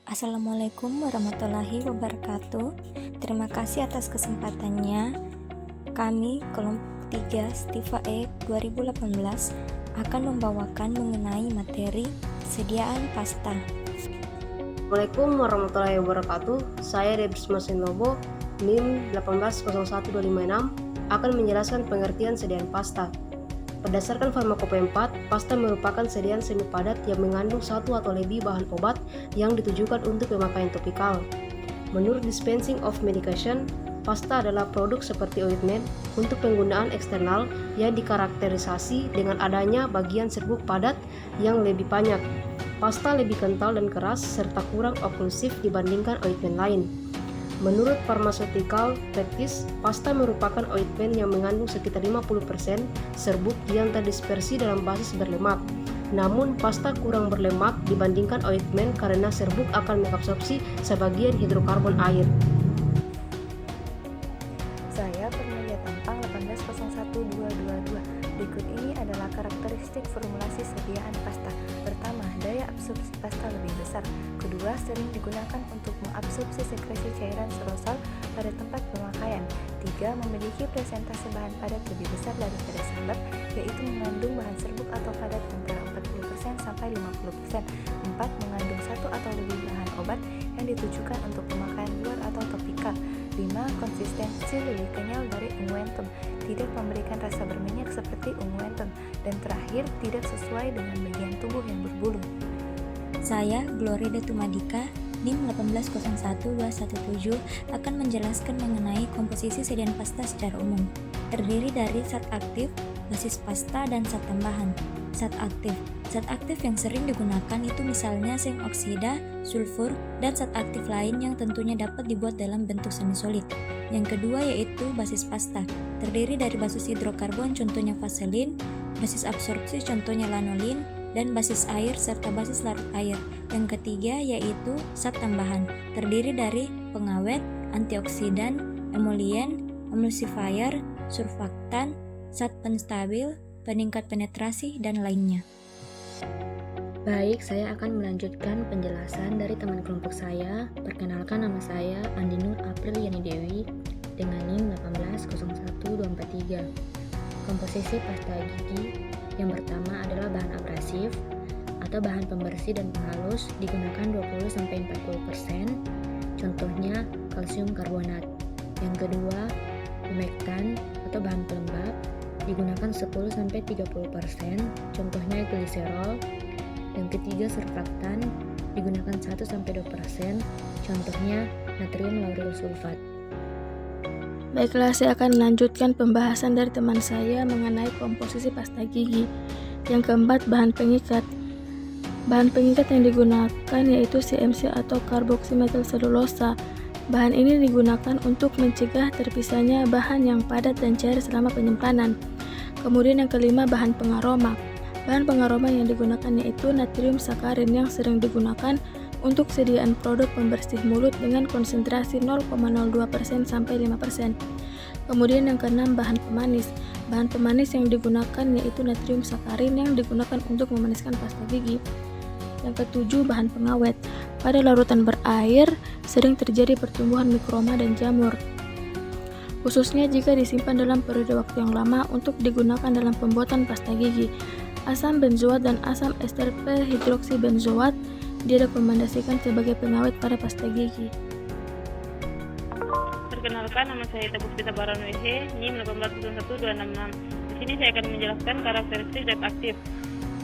Assalamualaikum warahmatullahi wabarakatuh. Terima kasih atas kesempatannya. Kami kelompok 3 Stiva E 2018 akan membawakan mengenai materi sediaan pasta. Assalamualaikum warahmatullahi wabarakatuh. Saya Debs Masinobo, NIM 1801256 akan menjelaskan pengertian sediaan pasta. Berdasarkan Farmakopoeia 4, pasta merupakan sediaan semi padat yang mengandung satu atau lebih bahan obat yang ditujukan untuk pemakaian topikal. Menurut Dispensing of Medication, pasta adalah produk seperti ointment untuk penggunaan eksternal yang dikarakterisasi dengan adanya bagian serbuk padat yang lebih banyak. Pasta lebih kental dan keras serta kurang oklusif dibandingkan ointment lain. Menurut Pharmaceutical Practice, pasta merupakan ointment yang mengandung sekitar 50% serbuk yang terdispersi dalam basis berlemak. Namun, pasta kurang berlemak dibandingkan ointment karena serbuk akan mengabsorpsi sebagian hidrokarbon air. Saya Permelia Tampang 1801222. Berikut ini adalah karakteristik formulasi sediaan pasta. Pertama, daya absorpsi pasta lebih besar. Kedua, sering digunakan untuk mengabsorpsi sekresi cairan serosal pada tempat pemakaian. Tiga, memiliki presentasi bahan padat lebih besar daripada sahabat, yaitu mengandung bahan serbuk atau padat antara 40% sampai 50%. Empat, mengandung satu atau lebih bahan obat yang ditujukan untuk pemakaian luar atau topikal. 5. Konsistensi lebih kenyal dari unguentum, tidak memberikan rasa berminyak seperti unguentum. Dan terakhir, tidak sesuai dengan bagian tubuh yang berbulu. Saya, Glorida Tumadika, NIM 1801217 akan menjelaskan mengenai komposisi sediaan pasta secara umum. Terdiri dari zat aktif, basis pasta, dan zat tambahan. Zat aktif yang sering digunakan itu misalnya zinc oksida, sulfur, dan zat aktif lain yang tentunya dapat dibuat dalam bentuk semi-solid. Yang kedua yaitu basis pasta, terdiri dari basis hidrokarbon contohnya vaselin, basis absorpsi contohnya lanolin, dan basis air serta basis larut air. Yang ketiga yaitu zat tambahan, terdiri dari pengawet, antioksidan, emulien, emulsifier, surfaktan, zat penstabil, peningkat penetrasi, dan lainnya. Baik, saya akan melanjutkan penjelasan dari teman kelompok saya. Perkenalkan, nama saya Andi Nur April Yani Dewi dengan NIM 1801243. Komposisi pasta gigi yang pertama adalah bahan abrasif atau bahan pembersih dan penghalus, digunakan 20-40%. Contohnya kalsium karbonat. Yang kedua, humektan atau bahan pelembab, digunakan 10-30%. Contohnya gliserol. Yang ketiga, surfaktan, digunakan 1-2%. Contohnya natrium lauryl sulfat. Baiklah, saya akan melanjutkan pembahasan dari teman saya mengenai komposisi pasta gigi. Yang keempat, bahan pengikat. Bahan pengikat yang digunakan yaitu CMC atau karboksimetil selulosa. Bahan ini digunakan untuk mencegah terpisahnya bahan yang padat dan cair selama penyimpanan. Kemudian yang kelima, bahan pengaroma. Bahan pengaroma yang digunakan yaitu natrium sakarin yang sering digunakan untuk sediaan produk pembersih mulut dengan konsentrasi 0,02% sampai 5%. Kemudian yang keenam, bahan pemanis. Bahan pemanis yang digunakan yaitu natrium sakarin yang digunakan untuk memaniskan pasta gigi. Yang ketujuh, bahan pengawet. Pada larutan berair sering terjadi pertumbuhan mikroma dan jamur, khususnya jika disimpan dalam periode waktu yang lama untuk digunakan dalam pembuatan pasta gigi. Asam benzoat dan asam ester p-hidroksibenzoat direkomendasikan sebagai pengawet pada pasta gigi. Perkenalkan, nama saya Ita Puspita Barano Ehe, NIM 1801266. Di sini saya akan menjelaskan karakteristik zat aktif.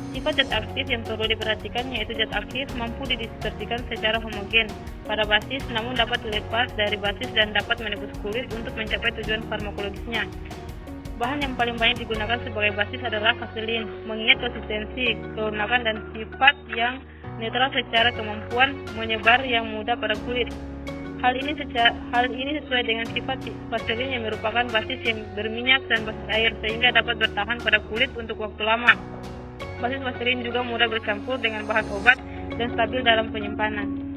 Sifat zat aktif yang perlu diperhatikan yaitu zat aktif mampu didispersikan secara homogen pada basis, namun dapat lepas dari basis dan dapat menembus kulit untuk mencapai tujuan farmakologisnya. Bahan yang paling banyak digunakan sebagai basis adalah vaselin, mengingat konsistensi, kelunakan, dan sifat yang netral secara kemampuan menyebar yang mudah pada kulit. Hal ini sesuai dengan sifat vaselin yang merupakan basis yang berminyak dan basis air, sehingga dapat bertahan pada kulit untuk waktu lama. Basis vaselin juga mudah bercampur dengan bahan obat dan stabil dalam penyimpanan.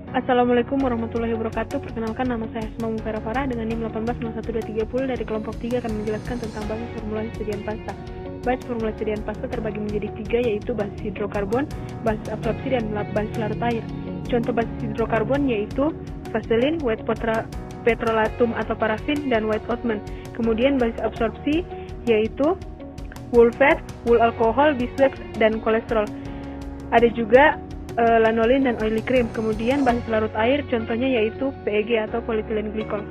Assalamualaikum warahmatullahi wabarakatuh. Perkenalkan, nama saya Asma Mufera Farah dengan NIM 1801230 dari kelompok 3 akan menjelaskan tentang basis formulasi sediaan pasta. Basis formula sediaan pasta terbagi menjadi 3, yaitu basis hidrokarbon, basis absorpsi, dan basis larut air. Contoh basis hidrokarbon yaitu vaselin, white petrolatum atau parafin, dan white ointment. Kemudian basis absorpsi yaitu wool fat, wool alkohol, beeswax, dan kolesterol. Ada juga lanolin dan oily cream. Kemudian basis larut air contohnya yaitu PEG atau polyethylene glycol.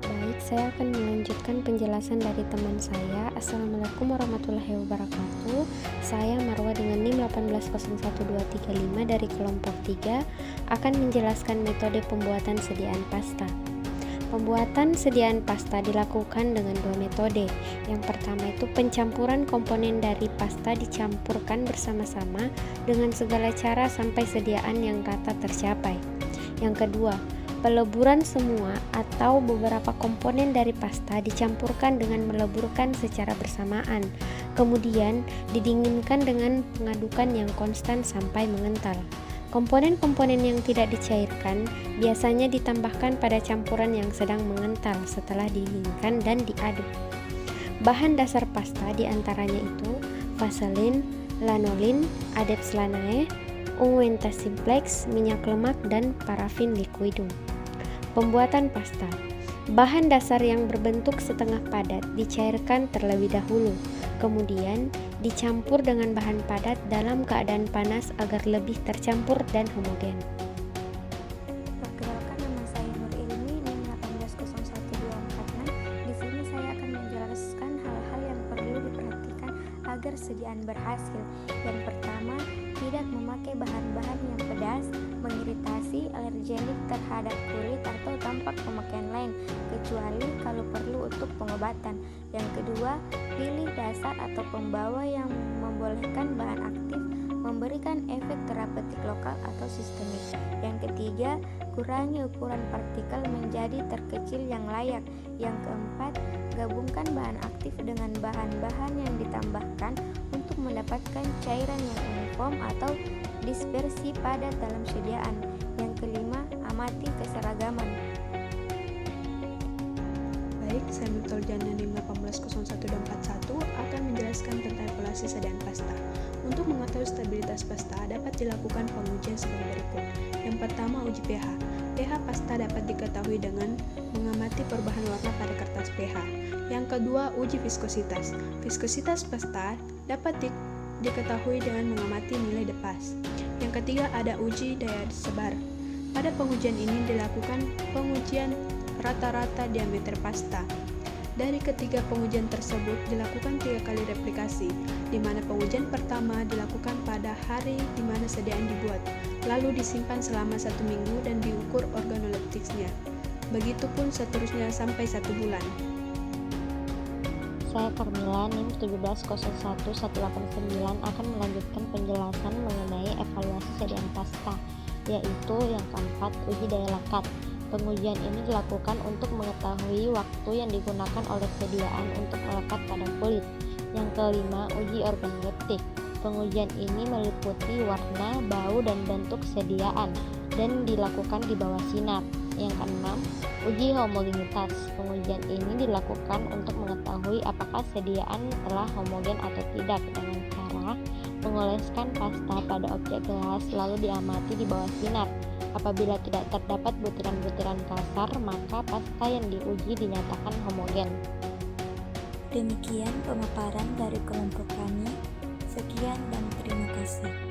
Baik, saya akan melanjutkan penjelasan dari teman saya. Assalamualaikum warahmatullahi wabarakatuh. Saya Marwa dengan NIM 1801235 dari kelompok 3 akan menjelaskan metode pembuatan sediaan pasta. Pembuatan sediaan pasta dilakukan dengan 2 metode. Yang pertama itu pencampuran komponen dari pasta dicampurkan bersama-sama dengan segala cara sampai sediaan yang rata tercapai. Yang kedua, peleburan semua atau beberapa komponen dari pasta dicampurkan dengan meleburkan secara bersamaan, kemudian didinginkan dengan pengadukan yang konstan sampai mengental. Komponen-komponen yang tidak dicairkan biasanya ditambahkan pada campuran yang sedang mengental setelah didinginkan dan diaduk. Bahan dasar pasta diantaranya itu vaselin, lanolin, adepts lanae, unguenta simplex, minyak lemak, dan parafin liquidum. Pembuatan pasta. Bahan dasar yang berbentuk setengah padat dicairkan terlebih dahulu, kemudian dicampur dengan bahan padat dalam keadaan panas agar lebih tercampur dan homogen. Perkenalkan, nama saya Nur Ilmi, NIM 1801246. Di sini saya akan menjelaskan hal-hal yang perlu diperhatikan agar sediaan berhasil. Yang pertama, tidak memakai bahan-bahan yang pedas, mengiritasi, alergenik terhadap kulit atau tampak pemakaian lain, kecuali kalau perlu untuk pengobatan. Yang kedua, pilih dasar atau pembawa yang membolehkan bahan aktif memberikan efek terapeutik lokal atau sistemik. Yang ketiga, kurangi ukuran partikel menjadi terkecil yang layak. Yang keempat, gabungkan bahan aktif dengan bahan-bahan yang ditambahkan untuk mendapatkan cairan yang uniform atau dispersi padat dalam sediaan. Yang kelima, amati keseragaman. Baik, saya Miftul Jana NIM 1801241 akan menjelaskan tentang evaluasi sediaan pasta. Untuk mengetahui stabilitas pasta dapat dilakukan pengujian sebagai berikut. Yang pertama, uji pH. pH pasta dapat diketahui dengan mengamati perubahan warna pada kertas pH. Yang kedua, uji viskositas. Viskositas pasta dapat diketahui dengan mengamati nilai depas. Yang ketiga, ada uji daya sebar. Pada pengujian ini dilakukan pengujian rata-rata diameter pasta. Dari ketiga pengujian tersebut dilakukan 3 kali replikasi, di mana pengujian pertama dilakukan pada hari di mana sediaan dibuat, lalu disimpan selama 1 minggu dan diukur organoleptiksnya. Begitupun seterusnya sampai 1 bulan. Saya Carmila, NIM 1701189 akan melanjutkan penjelasan mengenai evaluasi sediaan pasta, yaitu yang keempat, uji daya lekat. Pengujian ini dilakukan untuk mengetahui waktu yang digunakan oleh sediaan untuk melekat pada kulit. Yang kelima, uji organoleptik. Pengujian ini meliputi warna, bau, dan bentuk sediaan dan dilakukan di bawah sinar. Yang keenam, uji homogenitas. Pengujian ini dilakukan untuk mengetahui apakah sediaan telah homogen atau tidak dengan cara mengoleskan pasta pada objek gelas lalu diamati di bawah sinar. Apabila tidak terdapat butiran-butiran kasar, maka pasta yang diuji dinyatakan homogen. Demikian pemaparan dari kelompok kami. Sekian dan terima kasih.